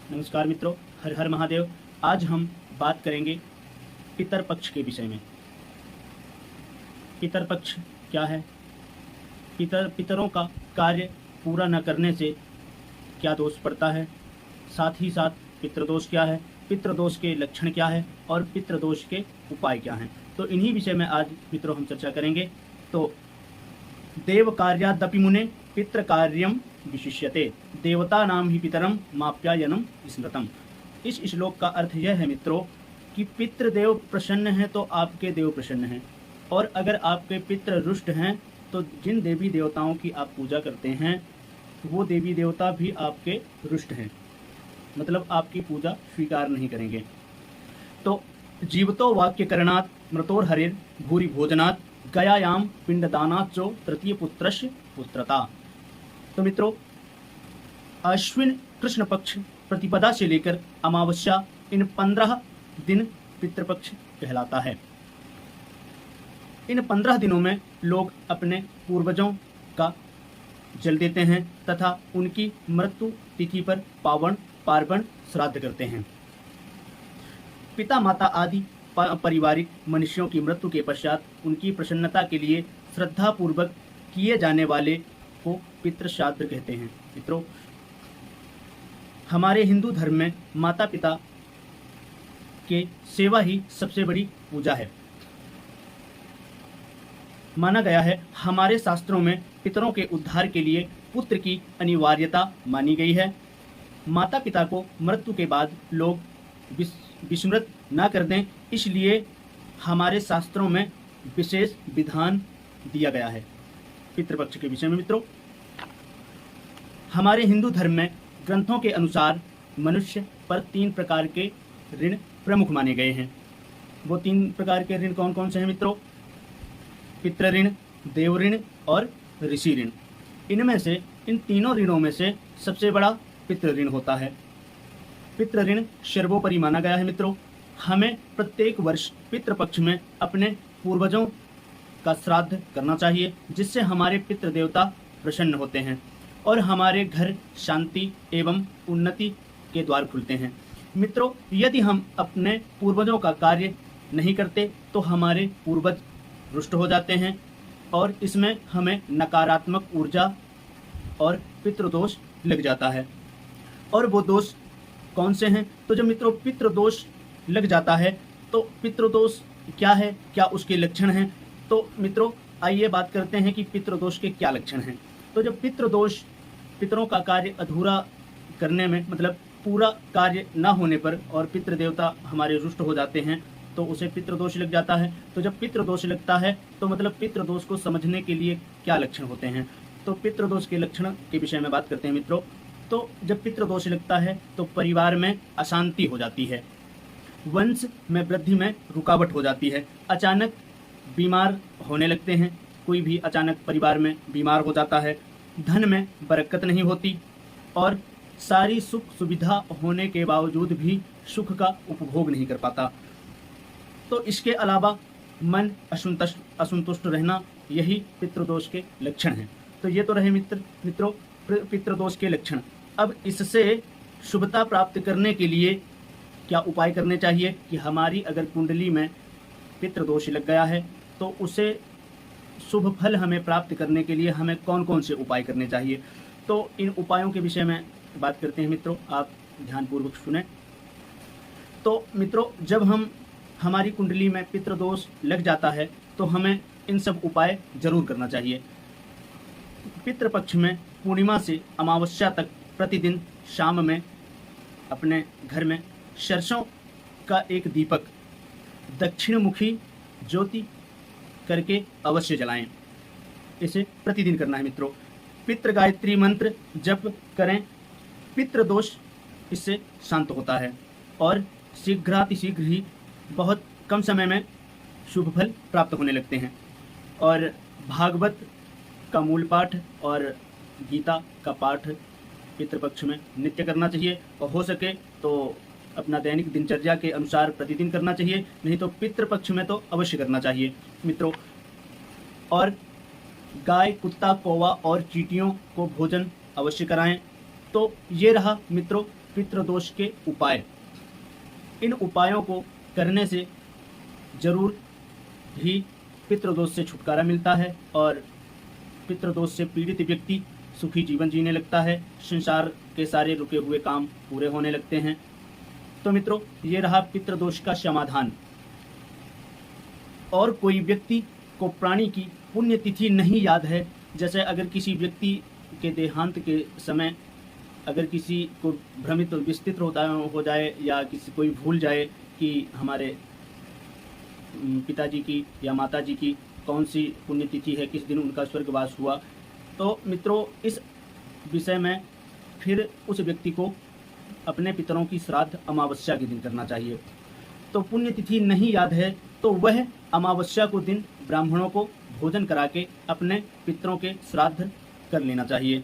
नमस्कार मित्रों, हर हर महादेव। आज हम बात करेंगे पितर पक्ष के विषय में। पितर पक्ष क्या है? पितरों का कार्य पूरा न करने से क्या दोष पड़ता है, साथ ही साथ पितृदोष क्या है, पितृदोष के लक्षण क्या है और पितृदोष के उपाय क्या हैं। तो इन्हीं विषय में आज मित्रों हम चर्चा करेंगे। तो देव कार्यादपि मुने पितृ कार्यम विशिष्यते, देवता नाम ही पितरम माप्यायनम स्मृतम। इस श्लोक का अर्थ यह है मित्रों कि पितृदेव प्रसन्न हैं तो आपके देव प्रसन्न हैं, और अगर आपके पितृ रुष्ट हैं तो जिन देवी देवताओं की आप पूजा करते हैं वो देवी देवता भी आपके रुष्ट हैं, मतलब आपकी पूजा स्वीकार नहीं करेंगे। तो जीवतो वाक्य करणात् मृतोर हरिर भूरि भोजनात् गयायाम पिंडदानात् चो तृतीय पुत्रस्य पुत्रता। तो मित्रों, अश्विन कृष्ण पक्ष प्रतिपदा से लेकर अमावस्या इन 15 दिन पितृपक्ष कहलाता है। इन 15 दिनों में लोग अपने पूर्वजों का जल देते हैं तथा उनकी मृत्यु तिथि पर पावन पार्वण श्राद्ध करते हैं। पिता माता आदि पारिवारिक मनुष्यों की मृत्यु के पश्चात उनकी प्रसन्नता के लिए श्रद्धा पूर्वक किए जाने वाले को पितृश्राद्ध कहते हैं। मित्रों, हमारे हिंदू धर्म में माता पिता के सेवा ही सबसे बड़ी पूजा है। माना गया है, हमारे शास्त्रों में पितरों के उद्धार के लिए पुत्र की अनिवार्यता मानी गई है। माता पिता को मृत्यु के बाद लोग विस्मृत न कर दें, इसलिए हमारे शास्त्रों में विशेष विधान दिया गया है पितृपक्ष के विषय में। मित्रों, हमारे हिंदू धर्म में ग्रंथों के अनुसार मनुष्य पर 3 प्रकार के ऋण प्रमुख माने गए हैं। वो 3 प्रकार के ऋण कौन कौन से हैं मित्रों? पितृ ऋण, देव ऋण और ऋषि ऋण। इनमें से इन तीनों ऋणों में से सबसे बड़ा पितृ ऋण होता है। पितृ ऋण सर्वोपरि माना गया है। मित्रों, हमें प्रत्येक वर्ष पितृपक्ष में अपने पूर्वजों का श्राद्ध करना चाहिए, जिससे हमारे पितृ देवता प्रसन्न होते हैं और हमारे घर शांति एवं उन्नति के द्वार खुलते हैं। मित्रों, यदि हम अपने पूर्वजों का कार्य नहीं करते तो हमारे पूर्वज रुष्ट हो जाते हैं और इसमें हमें नकारात्मक ऊर्जा और पितृदोष लग जाता है। और वो दोष कौन से हैं? तो जब मित्रों पितृदोष लग जाता है तो पितृदोष क्या है, क्या उसके लक्षण हैं? तो मित्रों आइए बात करते हैं कि पितृदोष के क्या लक्षण हैं। तो जब पितृदोष पितरों का कार्य अधूरा करने में, मतलब पूरा कार्य ना होने पर और पितृदेवता हमारे रुष्ट हो जाते हैं तो उसे पितृदोष लग जाता है। तो जब पितृदोष लगता है तो मतलब पितृदोष को समझने के लिए क्या लक्षण होते हैं, तो पितृदोष के लक्षण के विषय में बात करते हैं मित्रों। तो जब पितृदोष लगता है तो परिवार में अशांति हो जाती है, वंश में वृद्धि में रुकावट हो जाती है, अचानक बीमार होने लगते हैं, कोई भी अचानक परिवार में बीमार हो जाता है, धन में बरकत नहीं होती और सारी सुख सुविधा होने के बावजूद भी सुख का उपभोग नहीं कर पाता। तो इसके अलावा मन असंतुष्ट रहना, यही पितृदोष के लक्षण हैं। तो ये तो रहे मित्रों पितृदोष के लक्षण। अब इससे शुभता प्राप्त करने के लिए क्या उपाय करने चाहिए कि हमारी अगर कुंडली में पितृदोष लग गया है तो उसे शुभ फल हमें प्राप्त करने के लिए हमें कौन कौन से उपाय करने चाहिए। तो इन उपायों के विषय में बात करते हैं मित्रों, आप ध्यानपूर्वक सुने। तो मित्रों, जब हमारी कुंडली में पितृदोष लग जाता है तो हमें इन सब उपाय जरूर करना चाहिए। पितृपक्ष में पूर्णिमा से अमावस्या तक प्रतिदिन शाम में अपने घर में सरसों का एक दीपक दक्षिण मुखी ज्योति करके अवश्य जलाएं। इसे प्रतिदिन करना है मित्रों। पितृ गायत्री मंत्र जप करें, पितृदोष इससे शांत होता है और शीघ्रातिशीघ्र ही बहुत कम समय में शुभ फल प्राप्त होने लगते हैं। और भागवत का मूल पाठ और गीता का पाठ पितृपक्ष में नित्य करना चाहिए, और हो सके तो अपना दैनिक दिनचर्या के अनुसार प्रतिदिन करना चाहिए, नहीं तो पितृपक्ष में तो अवश्य करना चाहिए मित्रों। और गाय, कुत्ता, कौवा और चींटियों को भोजन अवश्य कराएं। तो ये रहा मित्रों पितृदोष के उपाय। इन उपायों को करने से जरूर ही पितृदोष से छुटकारा मिलता है और पितृदोष से पीड़ित व्यक्ति सुखी जीवन जीने लगता है, संसार के सारे रुके हुए काम पूरे होने लगते हैं। तो मित्रों, ये रहा पितृदोष का समाधान। और कोई व्यक्ति को प्राणी की पुण्यतिथि नहीं याद है, जैसे अगर किसी व्यक्ति के देहांत के समय अगर किसी को भ्रमित विस्तृत हो जाए या किसी कोई भूल जाए कि हमारे पिताजी की या माताजी की कौन सी पुण्यतिथि है, किस दिन उनका स्वर्गवास हुआ, तो मित्रों इस विषय में फिर उस व्यक्ति को अपने पितरों की श्राद्ध अमावस्या के दिन करना चाहिए। तो पुण्यतिथि नहीं याद है तो वह अमावस्या को दिन ब्राह्मणों को भोजन करा के अपने पितरों के श्राद्ध कर लेना चाहिए।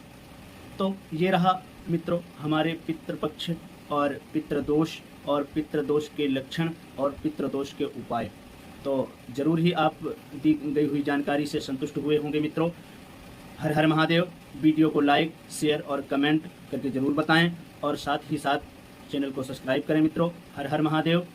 तो ये रहा मित्रों हमारे पितृपक्ष और पितृदोष के लक्षण और पितृदोष के उपाय। तो ज़रूर ही आप दी गई हुई जानकारी से संतुष्ट हुए होंगे मित्रों। हर हर महादेव। वीडियो को लाइक, शेयर और कमेंट करके ज़रूर बताएं और साथ ही साथ चैनल को सब्सक्राइब करें मित्रों। हर हर महादेव।